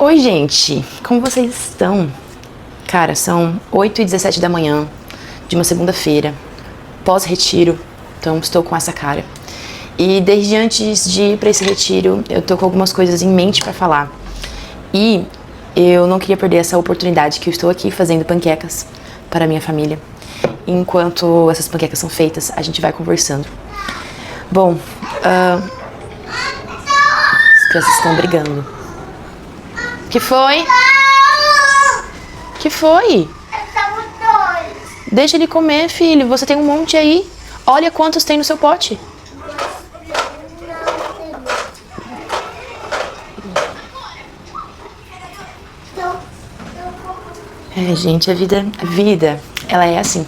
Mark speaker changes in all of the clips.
Speaker 1: Oi, gente! Como vocês estão? Cara, são 8h17 da manhã de uma segunda-feira, pós-retiro, então estou com essa cara. E desde antes de ir para esse retiro, eu tô com algumas coisas em mente para falar. E eu não queria perder essa oportunidade que eu estou aqui fazendo panquecas para a minha família. Enquanto essas panquecas são feitas, a gente vai conversando. Bom, as crianças estão brigando. Que foi? Que foi? Deixa ele comer, filho. Você tem um monte aí. Olha quantos tem no seu pote. É, gente, a vida, ela é assim.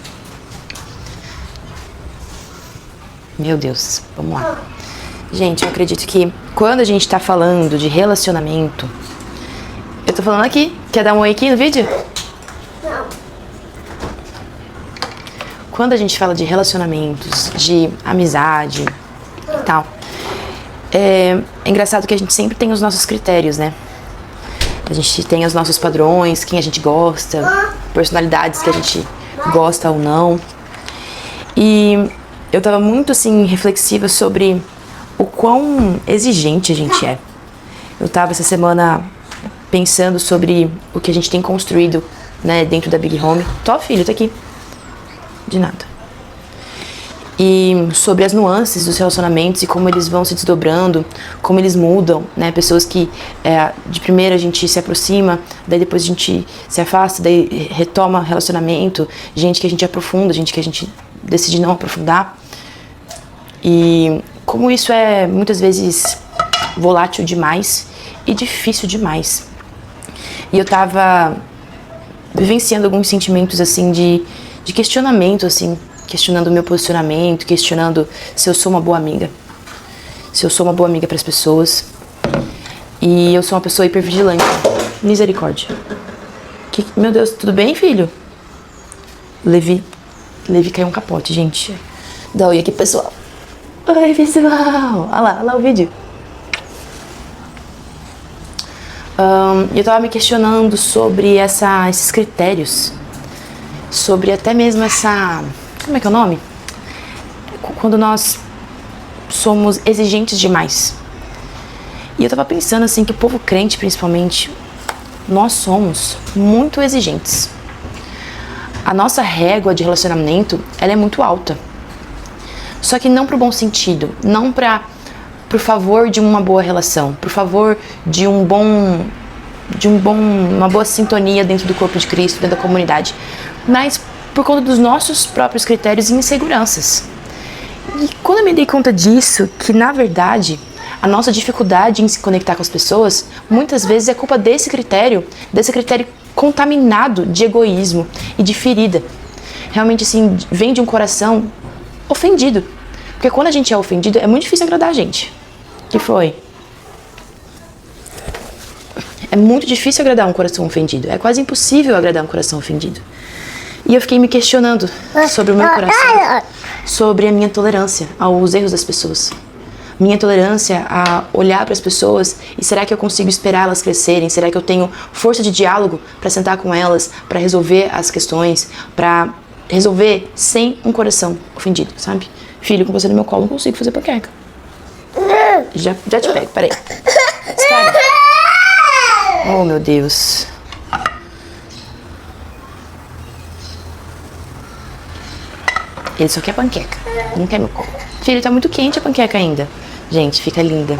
Speaker 1: Meu Deus, vamos lá. Gente, eu acredito que quando a gente tá falando de relacionamento... Eu tô falando aqui. Quer dar um oi aqui no vídeo?
Speaker 2: Não.
Speaker 1: Quando a gente fala de relacionamentos, de amizade e tal, é engraçado que a gente sempre tem os nossos critérios, né? A gente tem os nossos padrões, quem a gente gosta, personalidades que a gente gosta ou não. E eu tava muito, assim, reflexiva sobre o quão exigente a gente é. Eu tava essa semana pensando sobre o que a gente tem construído, né, dentro da Big Home. Tó, filho, tá aqui. De nada. E sobre as nuances dos relacionamentos e como eles vão se desdobrando, como eles mudam, né? Pessoas que de primeira a gente se aproxima, daí depois a gente se afasta, daí retoma relacionamento, gente que a gente aprofunda, gente que a gente decide não aprofundar. E como isso é muitas vezes volátil demais e difícil demais. E eu tava vivenciando alguns sentimentos assim de questionamento, assim, questionando o meu posicionamento, questionando se eu sou uma boa amiga. Se eu sou uma boa amiga para as pessoas. E eu sou uma pessoa hipervigilante. Misericórdia. Meu Deus, tudo bem, filho? Levi caiu um capote, gente. Dá oi aqui, pessoal. Oi, pessoal. Olha lá o vídeo. Eu tava me questionando sobre esses critérios. Sobre até mesmo essa... Como é que é o nome? Quando nós somos exigentes demais. E eu tava pensando assim que o povo crente, principalmente, nós somos muito exigentes. A nossa régua de relacionamento, ela é muito alta. Só que não pro bom sentido, não por favor de uma boa relação, por favor de uma boa sintonia dentro do corpo de Cristo, dentro da comunidade, mas por conta dos nossos próprios critérios e inseguranças. E quando eu me dei conta disso, que na verdade a nossa dificuldade em se conectar com as pessoas, muitas vezes é culpa desse critério contaminado de egoísmo e de ferida. Realmente assim, vem de um coração ofendido. Porque quando a gente é ofendido, é muito difícil agradar a gente. Que foi? É muito difícil agradar um coração ofendido. É quase impossível agradar um coração ofendido. E eu fiquei me questionando sobre o meu coração, sobre a minha tolerância aos erros das pessoas. Minha tolerância a olhar para as pessoas e será que eu consigo esperar elas crescerem? Será que eu tenho força de diálogo para sentar com elas, para resolver as questões, para resolver sem um coração ofendido, sabe? Filho, com você no meu colo, não consigo fazer panqueca. Já te pego, peraí. Espera. Oh, meu Deus. Ele só quer panqueca, não quer meu colo. Filho, tá muito quente a panqueca ainda. Gente, fica linda.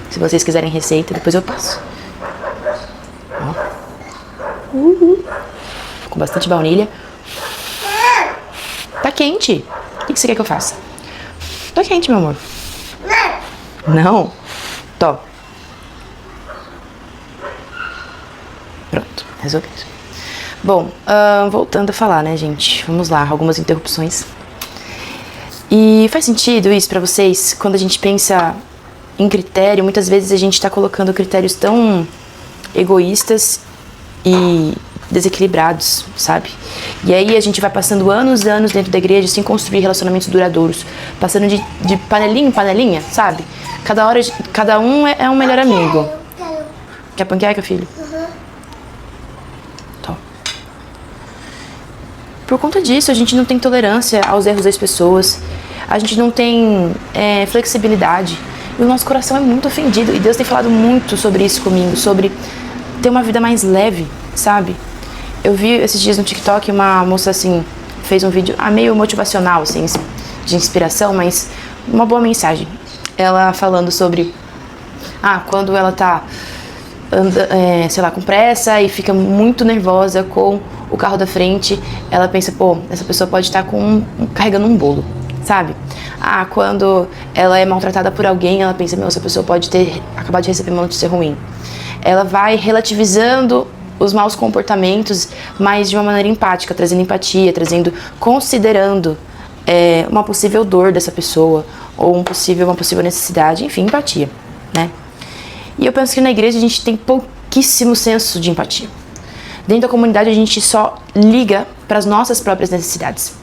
Speaker 1: Se vocês quiserem receita, depois eu passo. Ó. Com bastante baunilha. Tá quente. O que você quer que eu faça? Tá quente, meu amor. Não? Tó. Pronto, resolvido. Bom, voltando a falar, né, gente? Vamos lá, algumas interrupções. E faz sentido isso pra vocês? Quando a gente pensa em critério, muitas vezes a gente tá colocando critérios tão egoístas e desequilibrados, sabe? E aí a gente vai passando anos e anos dentro da igreja sem construir relacionamentos duradouros, passando de panelinha em panelinha, sabe? Cada um é um melhor amigo. Quer panqueca, filho? Uhum. por conta disso, a gente não tem tolerância aos erros das pessoas, a gente não tem flexibilidade, e o nosso coração é muito ofendido, e Deus tem falado muito sobre isso comigo, sobre ter uma vida mais leve, sabe? Eu vi esses dias no TikTok uma moça assim, fez um vídeo meio motivacional, assim, de inspiração, mas uma boa mensagem. Ela falando sobre, quando ela tá, sei lá, com pressa e fica muito nervosa com o carro da frente, ela pensa, pô, essa pessoa pode estar carregando um bolo, sabe? Quando ela é maltratada por alguém, ela pensa, essa pessoa pode ter acabado de receber uma notícia ruim. Ela vai relativizando os maus comportamentos, mas de uma maneira empática, trazendo empatia, considerando uma possível dor dessa pessoa, ou uma possível necessidade, enfim, empatia, né? E eu penso que na igreja a gente tem pouquíssimo senso de empatia. Dentro da comunidade a gente só liga para as nossas próprias necessidades.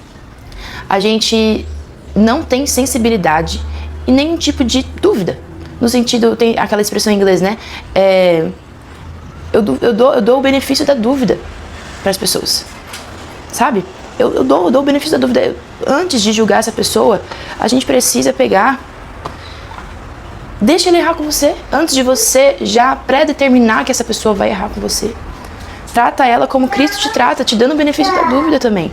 Speaker 1: A gente não tem sensibilidade e nenhum tipo de dúvida. No sentido, tem aquela expressão em inglês, né? Eu dou o benefício da dúvida para as pessoas, sabe? Eu dou o benefício da dúvida. Antes de julgar essa pessoa, a gente precisa pegar, deixa ele errar com você, antes de você já pré-determinar que essa pessoa vai errar com você. Trata ela como Cristo te trata, te dando o benefício da dúvida também.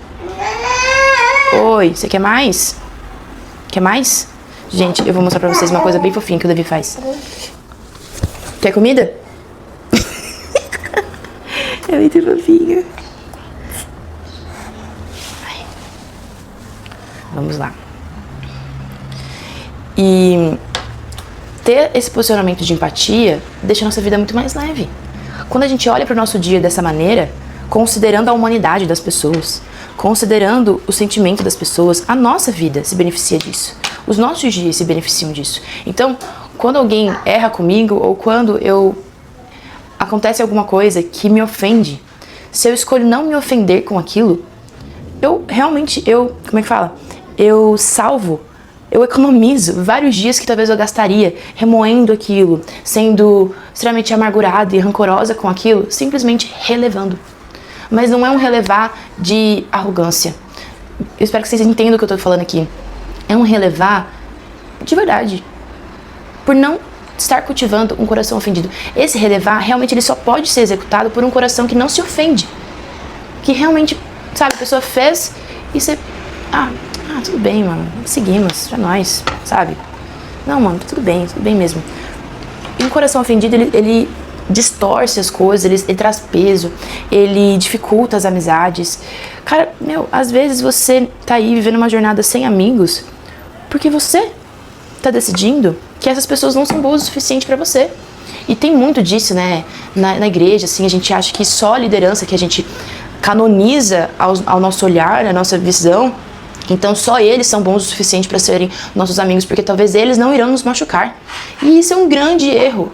Speaker 1: Oi, você quer mais? Quer mais? Gente, eu vou mostrar pra vocês uma coisa bem fofinha que o Davi faz. Quer comida? É muito fofinha. Vamos lá. E ter esse posicionamento de empatia deixa a nossa vida muito mais leve. Quando a gente olha para o nosso dia dessa maneira, considerando a humanidade das pessoas, considerando o sentimento das pessoas, a nossa vida se beneficia disso. Os nossos dias se beneficiam disso. Então, quando alguém erra comigo ou quando acontece alguma coisa que me ofende, se eu escolho não me ofender com aquilo, como é que fala? Eu economizo vários dias que talvez eu gastaria remoendo aquilo, sendo extremamente amargurada e rancorosa com aquilo, simplesmente relevando. Mas não é um relevar de arrogância. Eu espero que vocês entendam o que eu tô falando aqui. É um relevar de verdade. Por não estar cultivando um coração ofendido. Esse relevar, realmente, ele só pode ser executado por um coração que não se ofende. Que realmente, sabe, a pessoa fez e você... tudo bem, mano, seguimos, já nós, sabe? Não, mano, tudo bem mesmo. E um coração ofendido, ele distorce as coisas, ele traz peso, ele dificulta as amizades. Cara, às vezes você tá aí vivendo uma jornada sem amigos porque você tá decidindo que essas pessoas não são boas o suficiente pra você. E tem muito disso, né, na igreja, assim, a gente acha que só a liderança que a gente canoniza ao nosso olhar, a nossa visão, então só eles são bons o suficiente para serem nossos amigos, porque talvez eles não irão nos machucar. E isso é um grande erro,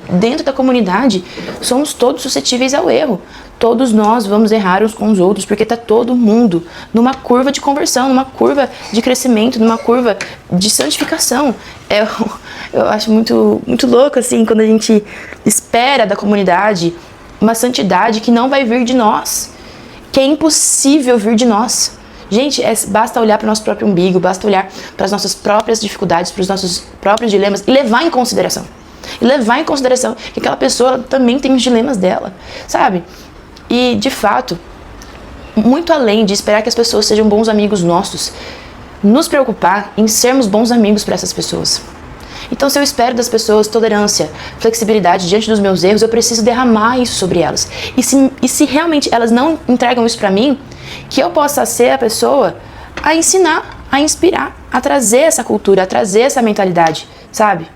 Speaker 1: Dentro da comunidade, somos todos suscetíveis ao erro. Todos nós vamos errar uns com os outros, porque está todo mundo numa curva de conversão, numa curva de crescimento, numa curva de santificação. Eu acho muito, muito louco, assim, quando a gente espera da comunidade uma santidade que não vai vir de nós, que é impossível vir de nós. Gente, basta olhar para o nosso próprio umbigo, basta olhar para as nossas próprias dificuldades, para os nossos próprios dilemas e levar em consideração. E levar em consideração que aquela pessoa também tem os dilemas dela, sabe? E, de fato, muito além de esperar que as pessoas sejam bons amigos nossos, nos preocupar em sermos bons amigos para essas pessoas. Então, se eu espero das pessoas tolerância, flexibilidade diante dos meus erros, eu preciso derramar isso sobre elas. E se realmente elas não entregam isso para mim, que eu possa ser a pessoa a ensinar, a inspirar, a trazer essa cultura, a trazer essa mentalidade, sabe?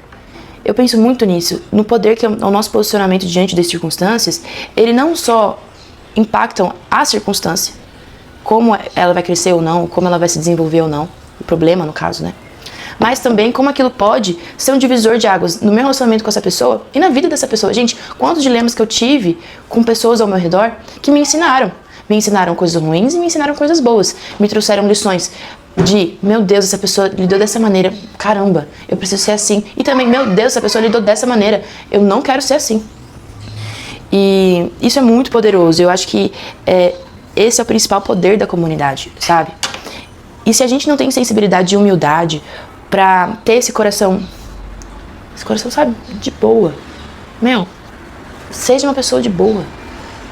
Speaker 1: Eu penso muito nisso, no poder que o nosso posicionamento diante das circunstâncias, ele não só impactam a circunstância, como ela vai crescer ou não, como ela vai se desenvolver ou não, o problema no caso, né? Mas também como aquilo pode ser um divisor de águas no meu relacionamento com essa pessoa e na vida dessa pessoa. Gente, quantos dilemas que eu tive com pessoas ao meu redor que me ensinaram. Me ensinaram coisas ruins e me ensinaram coisas boas. Me trouxeram lições de, meu Deus, essa pessoa lidou dessa maneira, caramba, eu preciso ser assim. E também, meu Deus, essa pessoa lidou dessa maneira, eu não quero ser assim. E isso é muito poderoso. Eu acho que esse é o principal poder da comunidade, sabe? E se a gente não tem sensibilidade e humildade pra ter esse coração, sabe, de boa, seja uma pessoa de boa,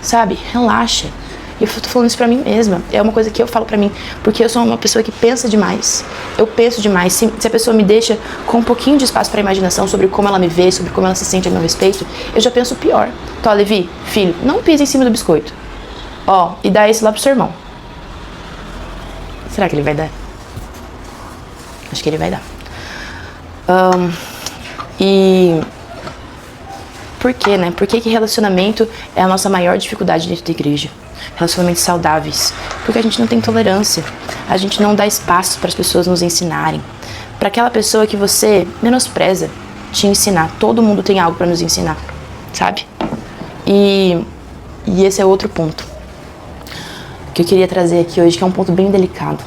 Speaker 1: sabe? Relaxa. E eu tô falando isso pra mim mesma. É uma coisa que eu falo pra mim, porque eu sou uma pessoa que pensa demais. Eu penso demais. Se a pessoa me deixa com um pouquinho de espaço pra imaginação sobre como ela me vê, sobre como ela se sente a meu respeito, eu já penso pior. Então, Levi, filho, não pisa em cima do biscoito. Ó, e dá esse lá pro seu irmão. Será que ele vai dar? Acho que ele vai dar. E por quê, né? Por que relacionamento é a nossa maior dificuldade dentro da igreja? Relacionamentos saudáveis. Porque a gente não tem tolerância. A gente não dá espaço para as pessoas nos ensinarem. Para aquela pessoa que você menospreza te ensinar. Todo mundo tem algo para nos ensinar, sabe? E esse é outro ponto que eu queria trazer aqui hoje, que é um ponto bem delicado.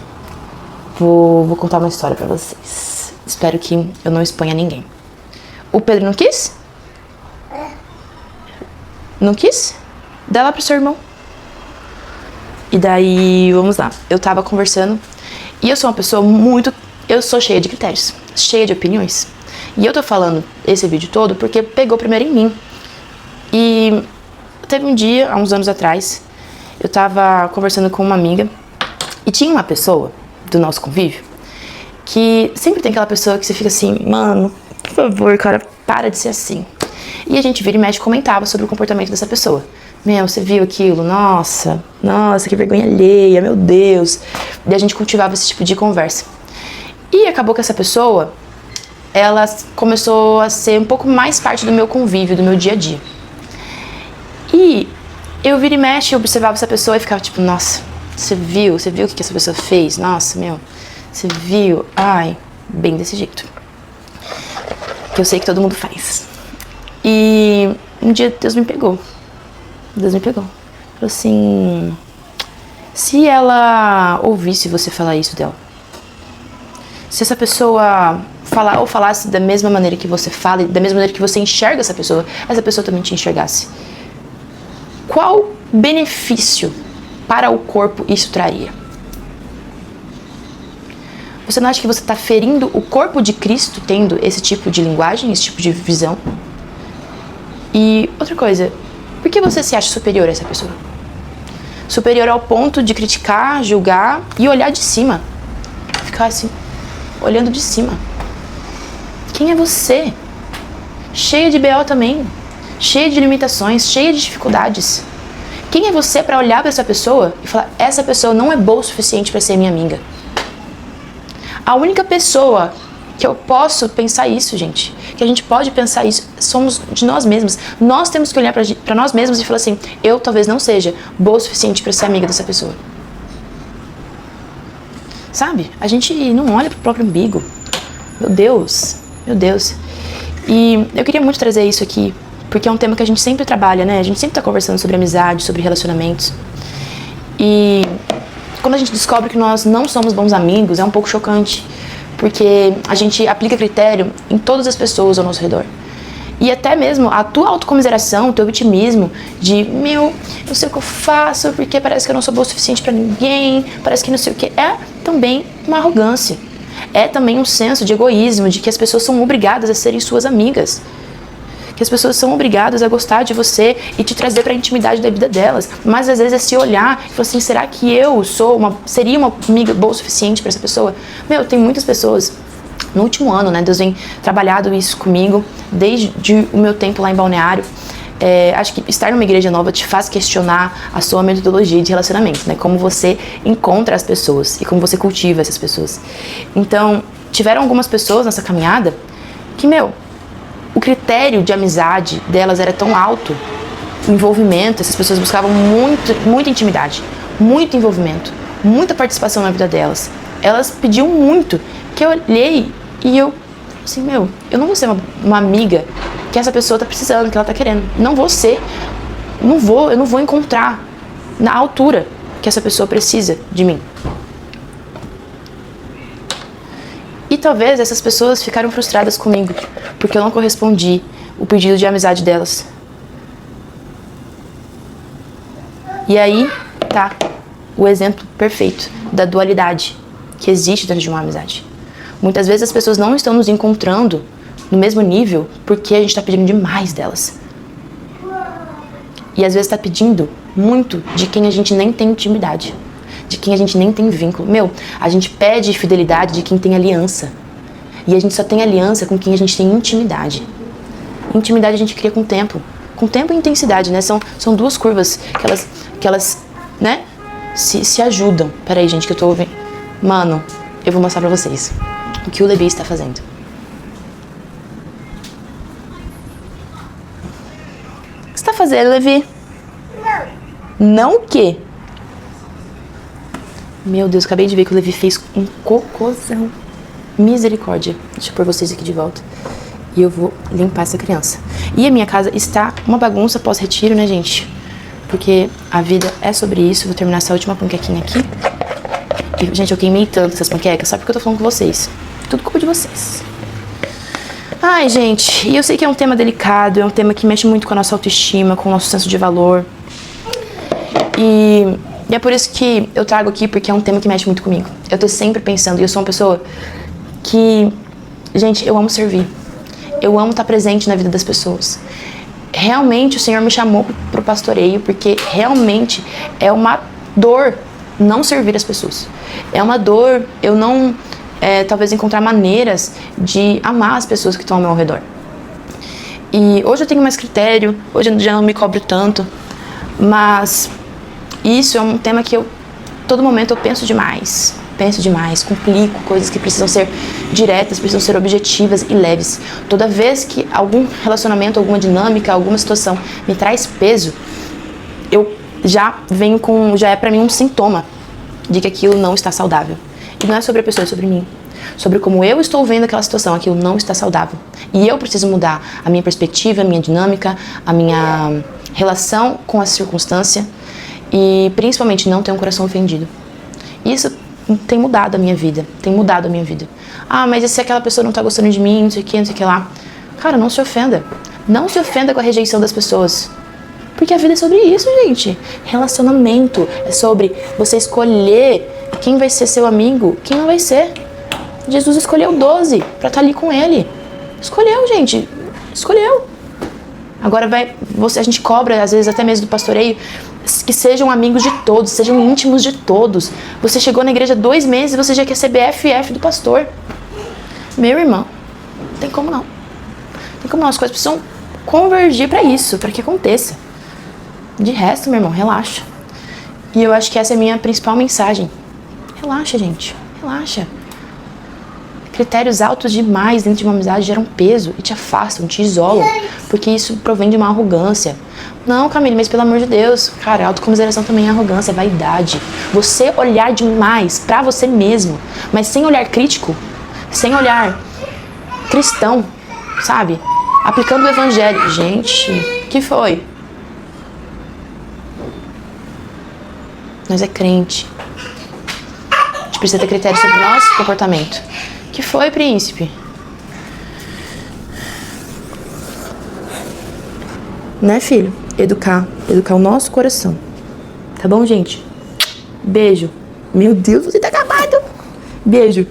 Speaker 1: Vou contar uma história para vocês. Espero que eu não exponha ninguém. O Pedro não quis? Não quis? Dá lá pro seu irmão. E daí, vamos lá. Eu tava conversando. E eu sou uma pessoa eu sou cheia de critérios. Cheia de opiniões. E eu tô falando esse vídeo todo porque pegou primeiro em mim. E teve um dia, há uns anos atrás, eu tava conversando com uma amiga. E tinha uma pessoa do nosso convívio que sempre tem aquela pessoa que você fica assim, mano, por favor, cara, para de ser assim. E a gente vira e mexe e comentava sobre o comportamento dessa pessoa. Você viu aquilo? Nossa, que vergonha alheia, meu Deus. E a gente cultivava esse tipo de conversa. E acabou que essa pessoa, ela começou a ser um pouco mais parte do meu convívio, do meu dia a dia. E eu vira e mexe, eu observava essa pessoa e ficava tipo, nossa, você viu o que essa pessoa fez? Nossa, você viu? Ai, bem desse jeito. Que eu sei que todo mundo faz. E um dia Deus me pegou. Falou assim, se ela ouvisse você falar isso dela, se essa pessoa falasse da mesma maneira que você fala, da mesma maneira que você enxerga essa pessoa também te enxergasse, qual benefício para o corpo isso traria? Você não acha que você está ferindo o corpo de Cristo tendo esse tipo de linguagem, esse tipo de visão? E outra coisa, por que você se acha superior a essa pessoa? Superior ao ponto de criticar, julgar e olhar de cima. Ficar assim, olhando de cima. Quem é você? Cheia de BO também. Cheia de limitações, cheia de dificuldades. Quem é você para olhar para essa pessoa e falar, essa pessoa não é boa o suficiente para ser minha amiga? A única pessoa que eu posso pensar isso, gente, que a gente pode pensar isso, somos de nós mesmos. Nós temos que olhar pra nós mesmos e falar assim, eu talvez não seja boa o suficiente pra ser amiga dessa pessoa. Sabe? A gente não olha pro próprio umbigo. Meu Deus. E eu queria muito trazer isso aqui, porque é um tema que a gente sempre trabalha, né? A gente sempre tá conversando sobre amizade, sobre relacionamentos. E quando a gente descobre que nós não somos bons amigos, é um pouco chocante. Porque a gente aplica critério em todas as pessoas ao nosso redor. E até mesmo a tua autocomiseração, o teu vitimismo de, eu sei o que eu faço, porque parece que eu não sou boa o suficiente pra ninguém, parece que não sei o que, é também uma arrogância. É também um senso de egoísmo, de que as pessoas são obrigadas a serem suas amigas. Que as pessoas são obrigadas a gostar de você e te trazer pra intimidade da vida delas. Mas às vezes é se olhar e falar assim, será que eu seria uma amiga boa o suficiente pra essa pessoa? Tem muitas pessoas, no último ano, né, Deus vem trabalhado isso comigo, desde o meu tempo lá em Balneário. Acho que estar numa igreja nova te faz questionar a sua metodologia de relacionamento, né? Como você encontra as pessoas e como você cultiva essas pessoas. Então, tiveram algumas pessoas nessa caminhada que, o critério de amizade delas era tão alto, o envolvimento, essas pessoas buscavam muita intimidade, muito envolvimento, muita participação na vida delas. Elas pediam muito, que eu olhei e eu, assim, eu não vou ser uma amiga que essa pessoa tá precisando, que ela tá querendo. Não vou ser, eu não vou encontrar na altura que essa pessoa precisa de mim. E talvez essas pessoas ficaram frustradas comigo, porque eu não correspondi o pedido de amizade delas. E aí, tá, o exemplo perfeito da dualidade que existe dentro de uma amizade. Muitas vezes as pessoas não estão nos encontrando no mesmo nível porque a gente está pedindo demais delas. E às vezes está pedindo muito de quem a gente nem tem intimidade, de quem a gente nem tem vínculo. A gente pede fidelidade de quem tem aliança. E a gente só tem aliança com quem a gente tem intimidade. Intimidade a gente cria com tempo. Com tempo e intensidade, né? São duas curvas que elas né? Se ajudam. Peraí, gente, que eu tô ouvindo. Mano, eu vou mostrar pra vocês o que o Levi está fazendo. O que você tá fazendo, Levi? Não o quê? Meu Deus, acabei de ver que o Levi fez um cocôzão. Misericórdia. Deixa eu pôr vocês aqui de volta. E eu vou limpar essa criança. E a minha casa está uma bagunça pós-retiro, né, gente? Porque a vida é sobre isso. Vou terminar essa última panquequinha aqui. E, gente, eu queimei tanto essas panquecas só porque eu tô falando com vocês. Tudo culpa de vocês. Ai, gente, e eu sei que é um tema delicado, é um tema que mexe muito com a nossa autoestima, com o nosso senso de valor. E é por isso que eu trago aqui, porque é um tema que mexe muito comigo. Eu tô sempre pensando, e eu sou uma pessoa que, gente, eu amo servir. Eu amo estar presente na vida das pessoas. Realmente o Senhor me chamou pro pastoreio, porque realmente é uma dor não servir as pessoas. É uma dor eu não, talvez, encontrar maneiras de amar as pessoas que estão ao meu redor. E hoje eu tenho mais critério, hoje eu já não me cobro tanto, mas isso é um tema que todo momento eu penso demais, complico coisas que precisam ser diretas, precisam ser objetivas e leves. Toda vez que algum relacionamento, alguma dinâmica, alguma situação me traz peso, eu já é pra mim um sintoma de que aquilo não está saudável. E não é sobre a pessoa, é sobre mim. Sobre como eu estou vendo aquela situação, aquilo não está saudável. E eu preciso mudar a minha perspectiva, a minha dinâmica, a minha relação com a circunstância e principalmente não ter um coração ofendido. Isso tem mudado a minha vida, Ah, mas e se aquela pessoa não tá gostando de mim, não sei o que lá. Cara, não se ofenda. Não se ofenda com a rejeição das pessoas. Porque a vida é sobre isso, gente. Relacionamento é sobre você escolher quem vai ser seu amigo, quem não vai ser. Jesus escolheu 12 pra estar ali com ele. Escolheu, gente. Escolheu. Agora a gente cobra, às vezes até mesmo do pastoreio, que sejam amigos de todos, sejam íntimos de todos. Você chegou na igreja 2 meses e você já quer ser BFF do pastor. Meu irmão, não tem como não. Tem como não, as coisas precisam convergir pra isso, pra que aconteça. De resto, meu irmão, relaxa. E eu acho que essa é a minha principal mensagem. Relaxa, gente, relaxa. Critérios altos demais dentro de uma amizade geram peso e te afastam, te isolam, porque isso provém de uma arrogância. Não, Camille, mas pelo amor de Deus, cara, autocomiseração também é arrogância, é vaidade. Você olhar demais pra você mesmo, mas sem olhar crítico, sem olhar cristão, sabe? Aplicando o evangelho. Gente, que foi? Nós é crente. A gente precisa ter critério sobre o nosso comportamento. Que foi, príncipe? Né, filho? Educar o nosso coração. Tá bom, gente? Beijo. Meu Deus, você tá acabado. Beijo.